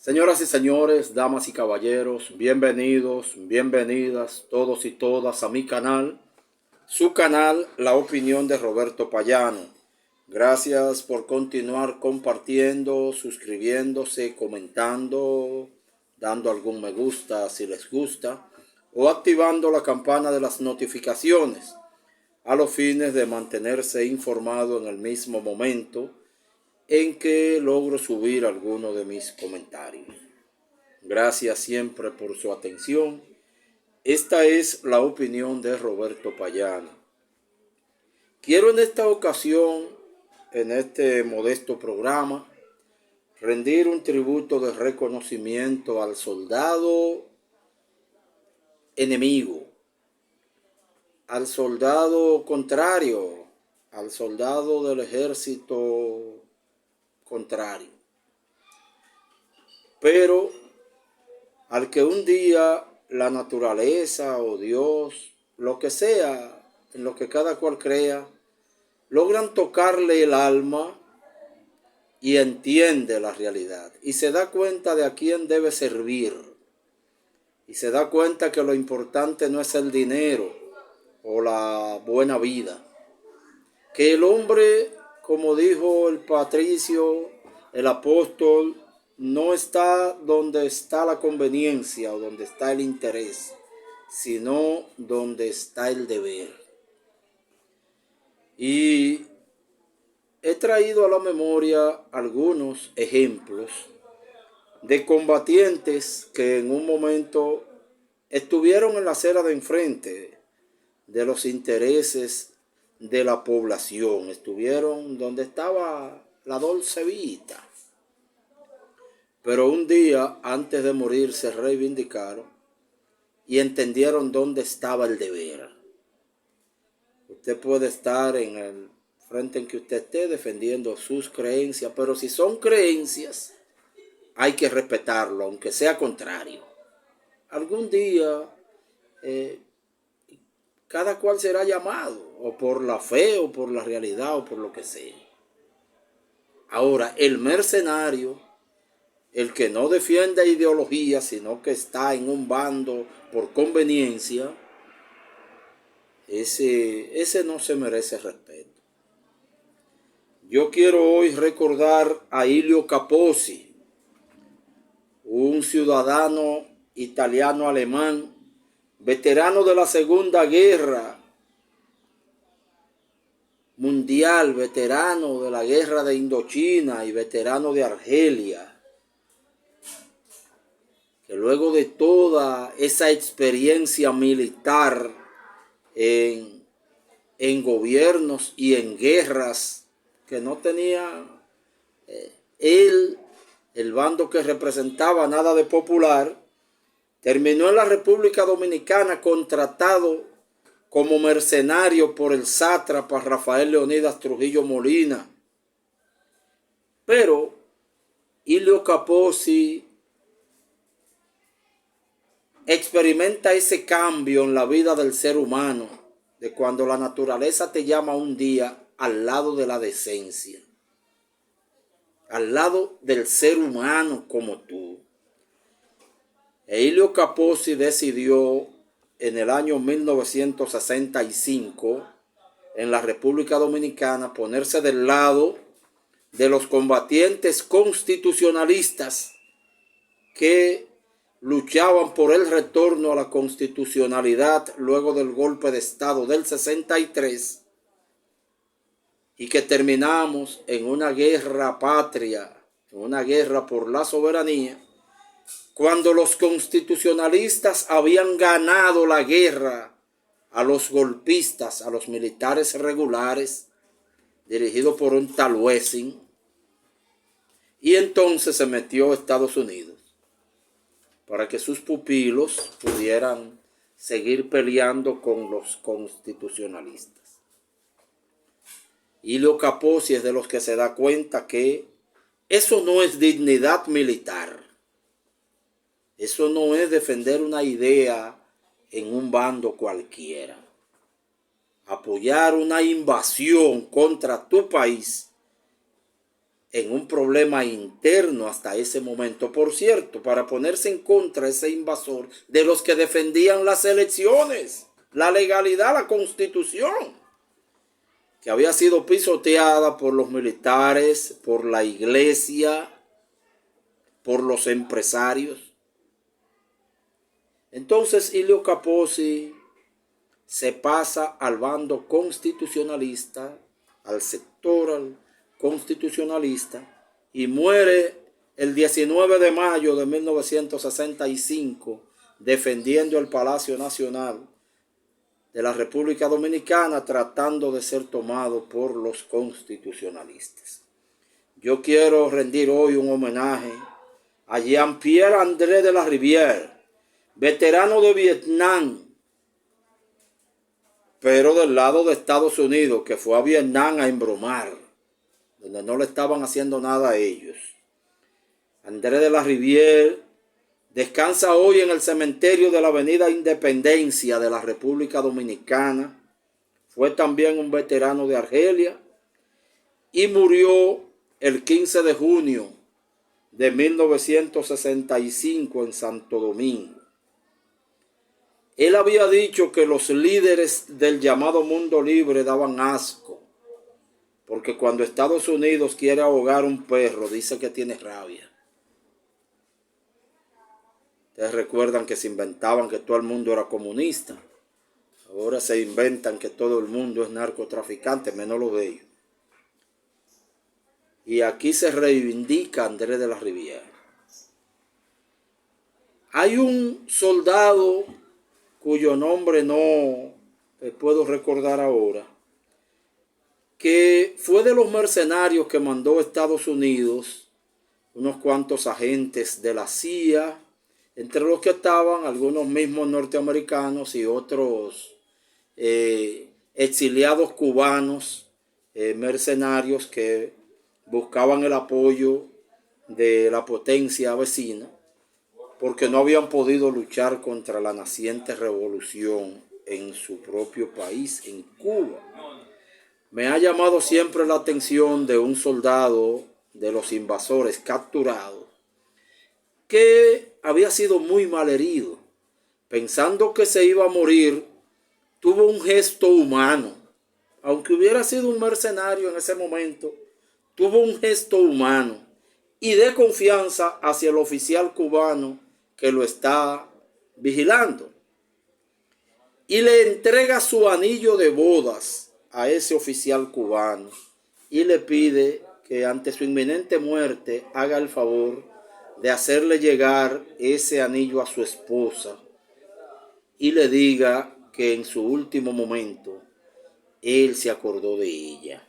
Señoras y señores, damas y caballeros, bienvenidos, bienvenidas todos y todas a mi canal, su canal La Opinión de Roberto Payano. Gracias por continuar compartiendo, suscribiéndose, comentando, dando algún me gusta si les gusta o activando la campana de las notificaciones a los fines de mantenerse informado en el mismo momento en que logro subir alguno de mis comentarios. Gracias siempre por su atención. Esta es la opinión de Roberto Payano. Quiero en esta ocasión, en este modesto programa, rendir un tributo de reconocimiento al soldado enemigo, al soldado contrario, al soldado del ejército contrario, pero al que un día la naturaleza o Dios, lo que sea, en lo que cada cual crea, logran tocarle el alma y entiende la realidad y se da cuenta de a quién debe servir y se da cuenta que lo importante no es el dinero o la buena vida, que el hombre, como dijo el patricio, el apóstol, no está donde está la conveniencia o donde está el interés, sino donde está el deber. Y he traído a la memoria algunos ejemplos de combatientes que en un momento estuvieron en la acera de enfrente de los intereses de la población, estuvieron donde estaba la Dolce Vita. Pero un día antes de morir se reivindicaron y entendieron dónde estaba el deber. Usted puede estar en el frente en que usted esté defendiendo sus creencias, pero si son creencias, hay que respetarlo, aunque sea contrario. Algún día cada cual será llamado, o por la fe, o por la realidad, o por lo que sea. Ahora, el mercenario, el que no defiende ideología, sino que está en un bando por conveniencia, ese no se merece respeto. Yo quiero hoy recordar a Ilio Capozzi, un ciudadano italiano-alemán, veterano de la Segunda Guerra Mundial, veterano de la Guerra de Indochina y veterano de Argelia, que luego de toda esa experiencia militar en gobiernos y en guerras que no tenía él, el bando que representaba, nada de popular, terminó en la República Dominicana contratado como mercenario por el sátrapa Rafael Leonidas Trujillo Molina. Pero Ilio Capozzi experimenta ese cambio en la vida del ser humano, de cuando la naturaleza te llama un día al lado de la decencia, al lado del ser humano como tú. Ilio Capozzi decidió en el año 1965 en la República Dominicana ponerse del lado de los combatientes constitucionalistas que luchaban por el retorno a la constitucionalidad luego del golpe de Estado del 63 y que terminamos en una guerra patria, en una guerra por la soberanía, cuando los constitucionalistas habían ganado la guerra a los golpistas, a los militares regulares, dirigidos por un tal Wessing, y entonces se metió a Estados Unidos para que sus pupilos pudieran seguir peleando con los constitucionalistas. Ilio Capozzi es de los que se da cuenta que eso no es dignidad militar. Eso no es defender una idea en un bando cualquiera. Apoyar una invasión contra tu país en un problema interno hasta ese momento. Por cierto, para ponerse en contra de ese invasor, de los que defendían las elecciones, la legalidad, la constitución, que había sido pisoteada por los militares, por la iglesia, por los empresarios. Entonces Ilio Capozzi se pasa al bando constitucionalista, al sector constitucionalista, y muere el 19 de mayo de 1965 defendiendo el Palacio Nacional de la República Dominicana, tratando de ser tomado por los constitucionalistas. Yo quiero rendir hoy un homenaje a Jean-Pierre André de la Rivière, veterano de Vietnam, pero del lado de Estados Unidos, que fue a Vietnam a embromar, donde no le estaban haciendo nada a ellos. André de la Rivière descansa hoy en el cementerio de la Avenida Independencia de la República Dominicana. Fue también un veterano de Argelia y murió el 15 de junio de 1965 en Santo Domingo. Él había dicho que los líderes del llamado mundo libre daban asco, porque cuando Estados Unidos quiere ahogar un perro, dice que tiene rabia. Ustedes recuerdan que se inventaban que todo el mundo era comunista. Ahora se inventan que todo el mundo es narcotraficante, menos los de ellos. Y aquí se reivindica André de la Rivière. Hay un soldado cuyo nombre no puedo recordar ahora, que fue de los mercenarios que mandó Estados Unidos, unos cuantos agentes de la CIA, entre los que estaban algunos mismos norteamericanos y otros exiliados cubanos, mercenarios que buscaban el apoyo de la potencia vecina, porque no habían podido luchar contra la naciente revolución en su propio país, en Cuba. Me ha llamado siempre la atención de un soldado de los invasores capturado, que había sido muy mal herido. Pensando que se iba a morir, tuvo un gesto humano. Aunque hubiera sido un mercenario en ese momento, tuvo un gesto humano y de confianza hacia el oficial cubano que lo está vigilando. Y le entrega su anillo de bodas a ese oficial cubano y le pide que ante su inminente muerte haga el favor de hacerle llegar ese anillo a su esposa y le diga que en su último momento él se acordó de ella.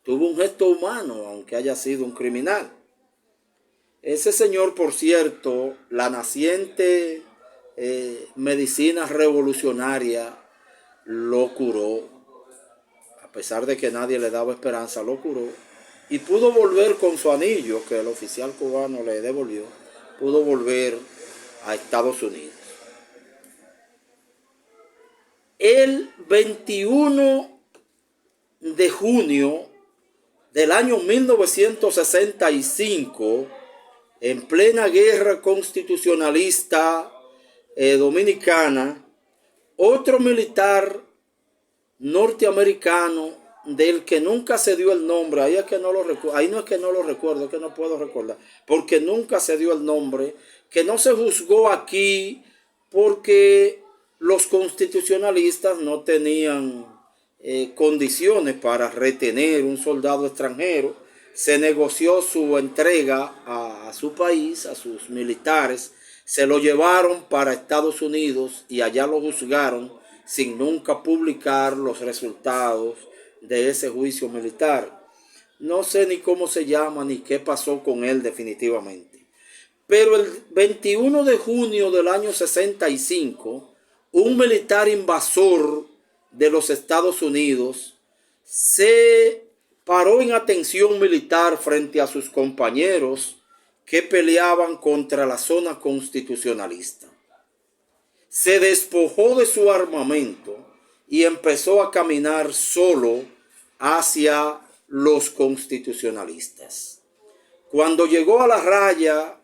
Tuvo un gesto humano, aunque haya sido un criminal. Ese señor, por cierto, la naciente medicina revolucionaria lo curó. A pesar de que nadie le daba esperanza, lo curó. Y pudo volver con su anillo, que el oficial cubano le devolvió, pudo volver a Estados Unidos. El 21 de junio del año 1965, en plena guerra constitucionalista dominicana, otro militar norteamericano del que nunca se dio el nombre, ahí no es que no lo recuerdo, es que no puedo recordar, porque nunca se dio el nombre, que no se juzgó aquí porque los constitucionalistas no tenían condiciones para retener un soldado extranjero. Se negoció su entrega a su país, a sus militares, se lo llevaron para Estados Unidos y allá lo juzgaron sin nunca publicar los resultados de ese juicio militar. No sé ni cómo se llama ni qué pasó con él definitivamente. Pero el 21 de junio del año 65, un militar invasor de los Estados Unidos se paró en atención militar frente a sus compañeros que peleaban contra la zona constitucionalista. Se despojó de su armamento y empezó a caminar solo hacia los constitucionalistas. Cuando llegó a la raya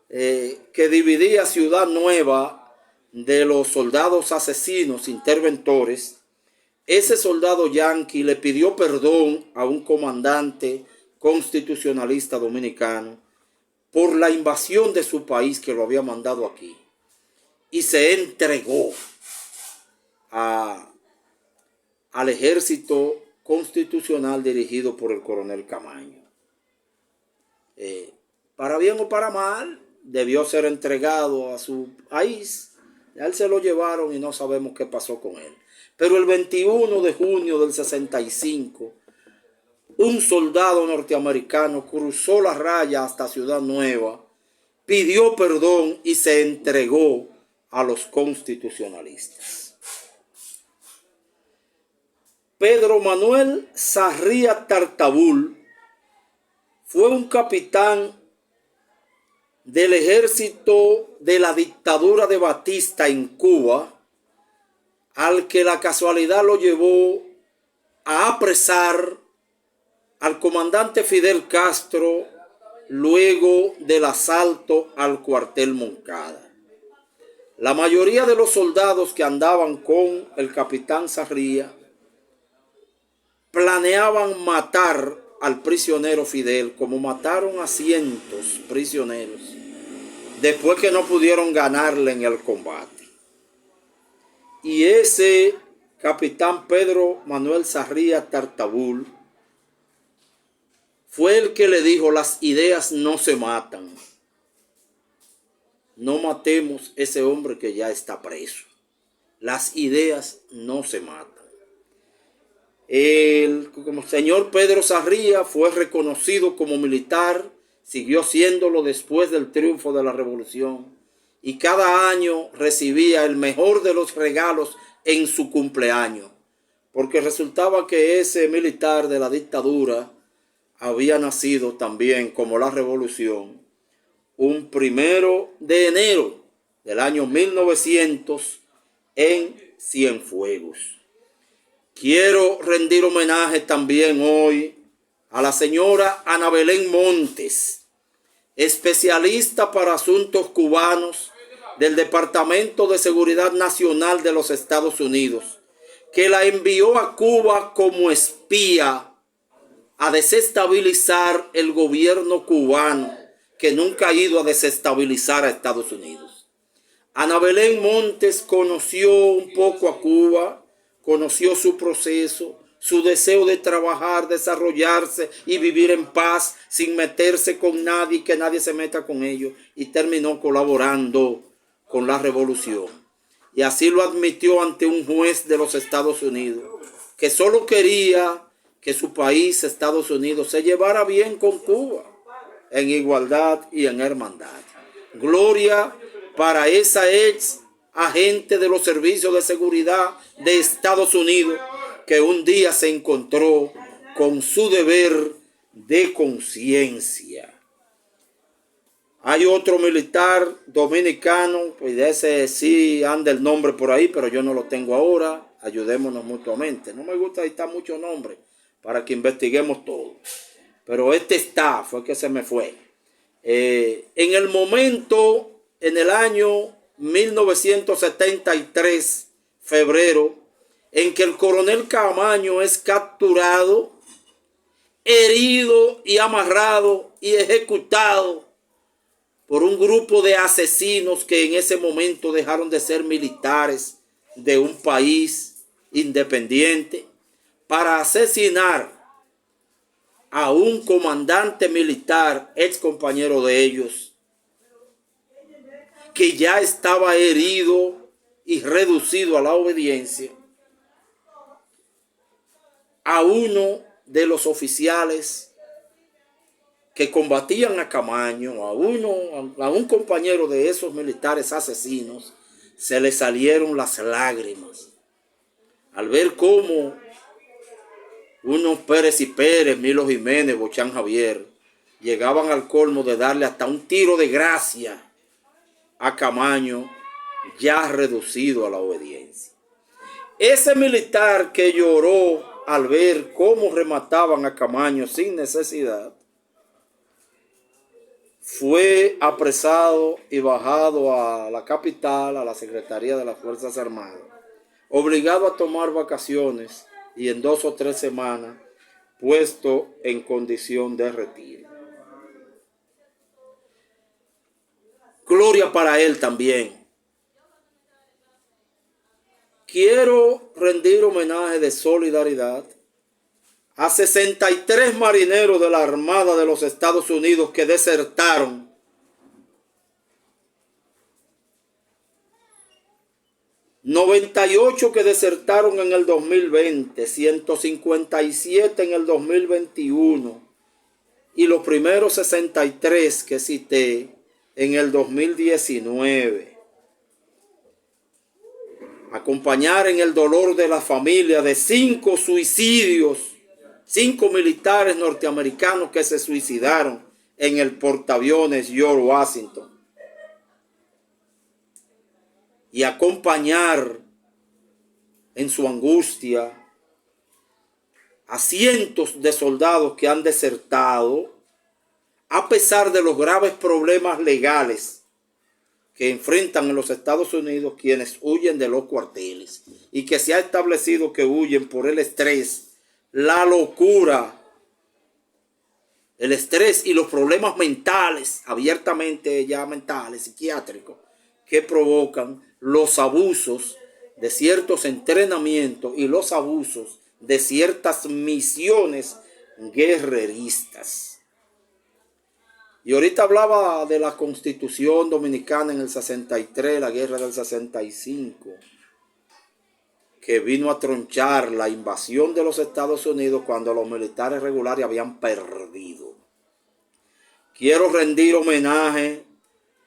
que dividía Ciudad Nueva de los soldados asesinos interventores, ese soldado yanqui le pidió perdón a un comandante constitucionalista dominicano por la invasión de su país que lo había mandado aquí, y se entregó al ejército constitucional dirigido por el coronel Camaño. Para bien o para mal, debió ser entregado a su país. A él se lo llevaron y no sabemos qué pasó con él. Pero el 21 de junio del 65, un soldado norteamericano cruzó la raya hasta Ciudad Nueva, pidió perdón y se entregó a los constitucionalistas. Pedro Manuel Sarria Tartabul fue un capitán del ejército de la dictadura de Batista en Cuba, al que la casualidad lo llevó a apresar al comandante Fidel Castro luego del asalto al cuartel Moncada. La mayoría de los soldados que andaban con el capitán Sarria planeaban matar al prisionero Fidel, como mataron a cientos prisioneros después que no pudieron ganarle en el combate. Y ese capitán Pedro Manuel Sarria Tartabul fue el que le dijo: las ideas no se matan. No matemos a ese hombre que ya está preso. Las ideas no se matan. El señor Pedro Sarria fue reconocido como militar, siguió siéndolo después del triunfo de la revolución, y cada año recibía el mejor de los regalos en su cumpleaños, porque resultaba que ese militar de la dictadura había nacido también, como la revolución, un 1 de enero del año 1900 en Cienfuegos. Quiero rendir homenaje también hoy a la señora Ana Belén Montes, especialista para asuntos cubanos del Departamento de Seguridad Nacional de los Estados Unidos, que la envió a Cuba como espía a desestabilizar el gobierno cubano, que nunca ha ido a desestabilizar a Estados Unidos. Ana Belén Montes conoció un poco a Cuba, conoció su proceso, su deseo de trabajar, desarrollarse y vivir en paz sin meterse con nadie, que nadie se meta con ellos, y terminó colaborando con la revolución. Y así lo admitió ante un juez de los Estados Unidos, que solo quería que su país, Estados Unidos, se llevara bien con Cuba, en igualdad y en hermandad. Gloria para esa ex agente de los servicios de seguridad de Estados Unidos, que un día se encontró con su deber de conciencia. Hay otro militar dominicano, pues de ese sí anda el nombre por ahí, pero yo no lo tengo ahora. Ayudémonos mutuamente. No me gusta dictar muchos nombres para que investiguemos todo, pero este fue que se me fue. En el momento, en el año 1973, febrero, en que el coronel Camaño es capturado, herido y amarrado y ejecutado por un grupo de asesinos que en ese momento dejaron de ser militares de un país independiente para asesinar a un comandante militar, ex compañero de ellos, que ya estaba herido y reducido a la obediencia, a uno de los oficiales que combatían a Camaño, a un compañero de esos militares asesinos, se le salieron las lágrimas al ver cómo unos Pérez y Pérez, Milo Jiménez, Bochán Javier, llegaban al colmo de darle hasta un tiro de gracia a Camaño, ya reducido a la obediencia. Ese militar que lloró al ver cómo remataban a Camaño sin necesidad, fue apresado y bajado a la capital, a la Secretaría de las Fuerzas Armadas, obligado a tomar vacaciones y en 2 o 3 semanas puesto en condición de retiro. Gloria para él también. Quiero rendir homenaje de solidaridad a 63 marineros de la Armada de los Estados Unidos que desertaron. ...98 que desertaron en el 2020, 157 en el 2021 y los primeros 63 que cité en el 2019. Acompañar en el dolor de la familia de 5 suicidios, 5 militares norteamericanos que se suicidaron en el portaaviones George Washington. Y acompañar en su angustia a cientos de soldados que han desertado a pesar de los graves problemas legales que enfrentan en los Estados Unidos quienes huyen de los cuarteles y que se ha establecido que huyen por el estrés, la locura, el estrés y los problemas mentales, abiertamente ya mentales, psiquiátricos, que provocan los abusos de ciertos entrenamientos y los abusos de ciertas misiones guerreristas. Y ahorita hablaba de la Constitución Dominicana en el 63, la guerra del 65, que vino a tronchar la invasión de los Estados Unidos cuando los militares regulares habían perdido. Quiero rendir homenaje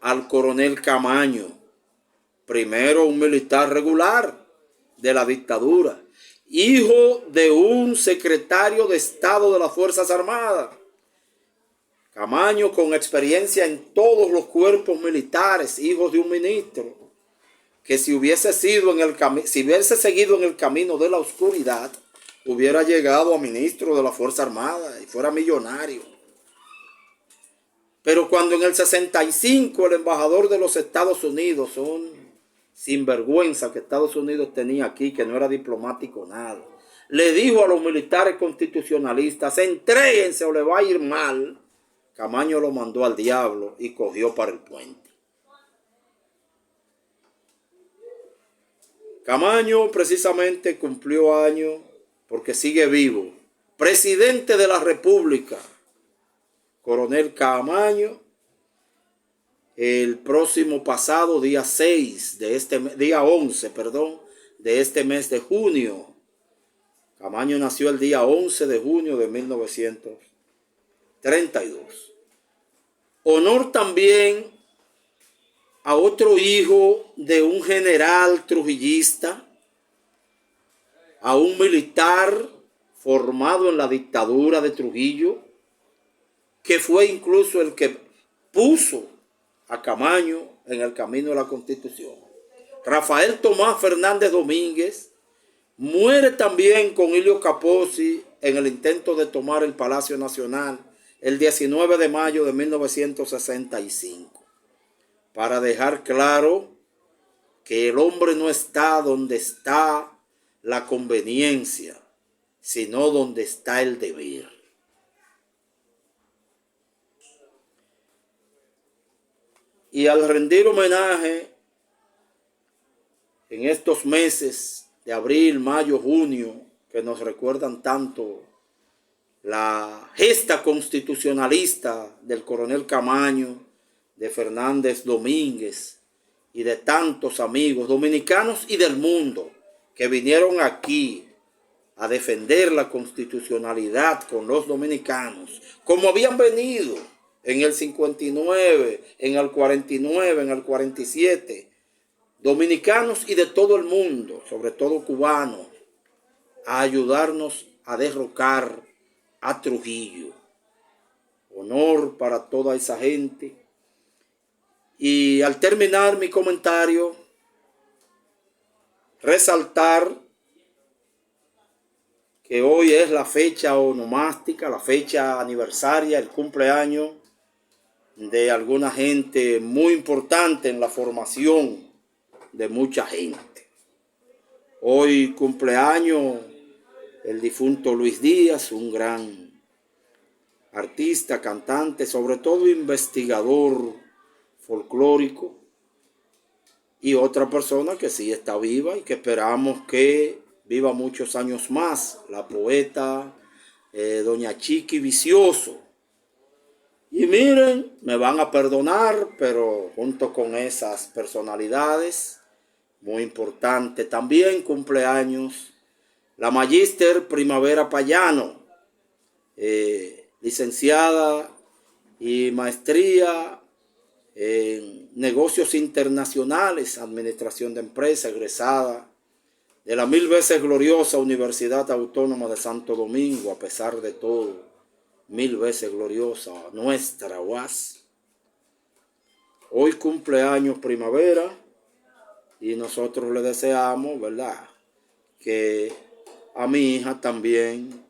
al coronel Camaño, primero un militar regular de la dictadura, hijo de un secretario de Estado de las Fuerzas Armadas. Camaño con experiencia en todos los cuerpos militares, hijo de un ministro, que si hubiese seguido en el camino de la oscuridad, hubiera llegado a ministro de la Fuerza Armada y fuera millonario. Pero cuando en el 65 el embajador de los Estados Unidos, un sinvergüenza que Estados Unidos tenía aquí, que no era diplomático nada, le dijo a los militares constitucionalistas: entréguense o le va a ir mal, Camaño lo mandó al diablo y cogió para el puente. Camaño precisamente cumplió años porque sigue vivo. Presidente de la República, coronel Camaño, el próximo pasado día 11 de este mes de junio. Camaño nació el día 11 de junio de 1932. Honor también a otro hijo de un general trujillista, a un militar formado en la dictadura de Trujillo, que fue incluso el que puso a Camaño en el camino de la Constitución. Rafael Tomás Fernández Domínguez muere también con Ilio Capozzi en el intento de tomar el Palacio Nacional el 19 de mayo de 1965, para dejar claro que el hombre no está donde está la conveniencia, sino donde está el deber. Y al rendir homenaje en estos meses de abril, mayo, junio, que nos recuerdan tanto la gesta constitucionalista del coronel Camaño, de Fernández Domínguez y de tantos amigos dominicanos y del mundo que vinieron aquí a defender la constitucionalidad con los dominicanos, como habían venido en el 59, en el 49, en el 47, dominicanos y de todo el mundo, sobre todo cubanos, a ayudarnos a derrocar a Trujillo. Honor para toda esa gente. Y al terminar mi comentario, resaltar que hoy es la fecha onomástica, la fecha aniversaria, el cumpleaños de alguna gente muy importante en la formación de mucha gente. Hoy cumpleaños el difunto Luis Díaz, un gran artista, cantante, sobre todo investigador folclórico, y otra persona que sí está viva y que esperamos que viva muchos años más, la poeta doña Chiqui Vicioso. Y miren, me van a perdonar, pero junto con esas personalidades, muy importante, también cumpleaños la Magíster Primavera Payano, licenciada y maestría en negocios internacionales, administración de empresas, egresada de la 1000 veces gloriosa Universidad Autónoma de Santo Domingo, a pesar de todo, 1000 veces gloriosa nuestra UAS. Hoy cumpleaños Primavera y nosotros le deseamos, ¿verdad?, que a mi hija también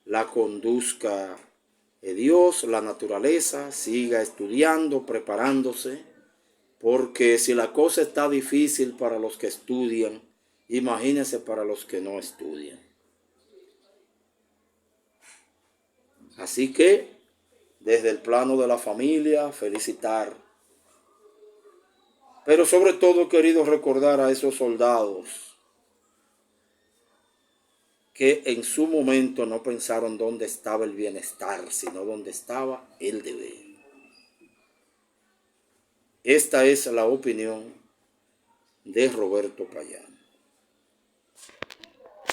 la conduzca Dios, la naturaleza, siga estudiando, preparándose, porque si la cosa está difícil para los que estudian, imagínense para los que no estudian. Así que, desde el plano de la familia, felicitar, pero sobre todo, querido, recordar a esos soldados que en su momento no pensaron dónde estaba el bienestar, sino dónde estaba el deber. Esta es la opinión de Roberto Payano.